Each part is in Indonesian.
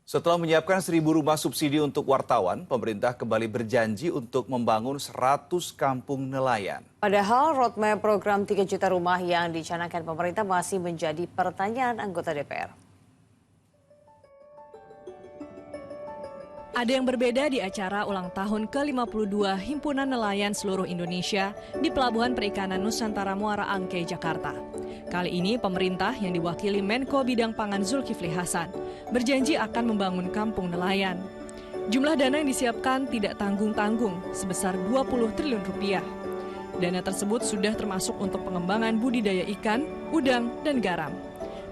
Setelah menyiapkan 1.000 rumah subsidi untuk wartawan, pemerintah kembali berjanji untuk membangun 100 kampung nelayan. Padahal roadmap program 3 juta rumah yang dicanangkan pemerintah masih menjadi pertanyaan anggota DPR. Ada yang berbeda di acara ulang tahun ke-52 Himpunan Nelayan Seluruh Indonesia di Pelabuhan Perikanan Nusantara Muara Angke, Jakarta. Kali ini pemerintah yang diwakili Menko Bidang Pangan Zulkifli Hasan berjanji akan membangun kampung nelayan. Jumlah dana yang disiapkan tidak tanggung-tanggung sebesar 20 triliun rupiah. Dana tersebut sudah termasuk untuk pengembangan budidaya ikan, udang, dan garam.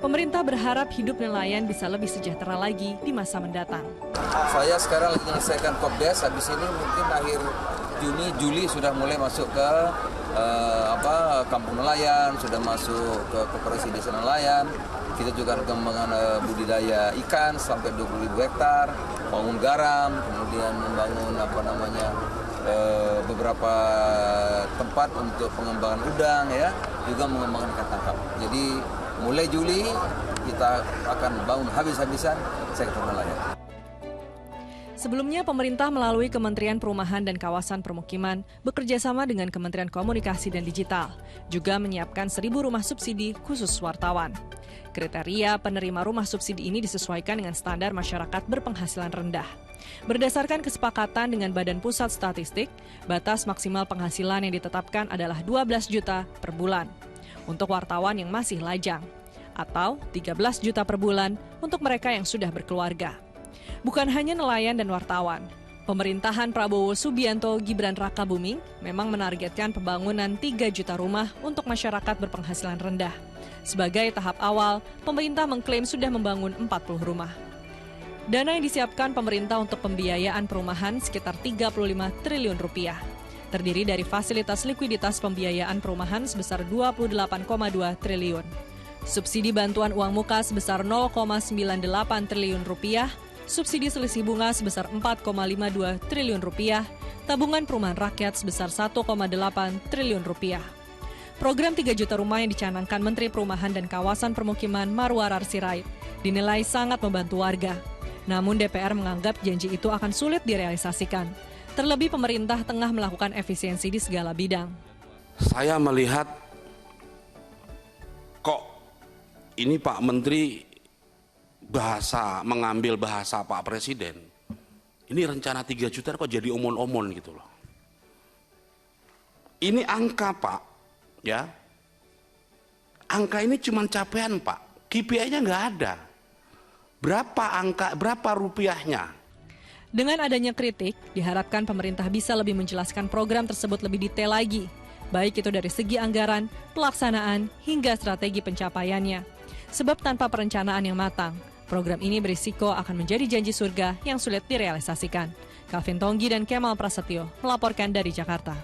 Pemerintah berharap hidup nelayan bisa lebih sejahtera lagi di masa mendatang. Saya sekarang lagi menyelesaikan Kopdes, habis ini mungkin akhir Juli sudah mulai masuk ke kampung nelayan, sudah masuk ke koperasi desa nelayan. Kita juga pengembangan budidaya ikan sampai 20.000 hektar, bangun garam, kemudian membangun beberapa tempat untuk pengembangan udang, ya, juga mengembangkan ikan tangkap. Jadi mulai Juli kita akan bangun habis-habisan sektor nelayan. Sebelumnya, pemerintah melalui Kementerian Perumahan dan Kawasan Permukiman bekerjasama dengan Kementerian Komunikasi dan Digital, juga menyiapkan 1.000 rumah subsidi khusus wartawan. Kriteria penerima rumah subsidi ini disesuaikan dengan standar masyarakat berpenghasilan rendah. Berdasarkan kesepakatan dengan Badan Pusat Statistik, batas maksimal penghasilan yang ditetapkan adalah 12 juta per bulan untuk wartawan yang masih lajang, atau 13 juta per bulan untuk mereka yang sudah berkeluarga. Bukan hanya nelayan dan wartawan, pemerintahan Prabowo Subianto Gibran Rakabuming memang menargetkan pembangunan 3 juta rumah untuk masyarakat berpenghasilan rendah. Sebagai tahap awal, pemerintah mengklaim sudah membangun 40 rumah. Dana yang disiapkan pemerintah untuk pembiayaan perumahan sekitar 35 triliun rupiah. Terdiri dari fasilitas likuiditas pembiayaan perumahan sebesar 28,2 triliun. Subsidi bantuan uang muka sebesar 0,98 triliun rupiah, subsidi selisih bunga sebesar 4,52 triliun rupiah, tabungan perumahan rakyat sebesar 1,8 triliun rupiah. Program 3 juta rumah yang dicanangkan Menteri Perumahan dan Kawasan Permukiman Marwarar Sirait dinilai sangat membantu warga. Namun DPR menganggap janji itu akan sulit direalisasikan. Terlebih pemerintah tengah melakukan efisiensi di segala bidang. Saya melihat kok ini Pak Menteri mengambil bahasa Pak Presiden. Ini rencana 3 juta kok jadi omon-omon gitu loh. Ini angka Pak, ya. Angka ini cuma capaian Pak, KPI-nya nggak ada. Berapa rupiahnya? Dengan adanya kritik, diharapkan pemerintah bisa lebih menjelaskan program tersebut lebih detail lagi, baik itu dari segi anggaran, pelaksanaan, hingga strategi pencapaiannya. Sebab tanpa perencanaan yang matang, program ini berisiko akan menjadi janji surga yang sulit direalisasikan. Calvin Tonggi dan Kemal Prasetyo melaporkan dari Jakarta.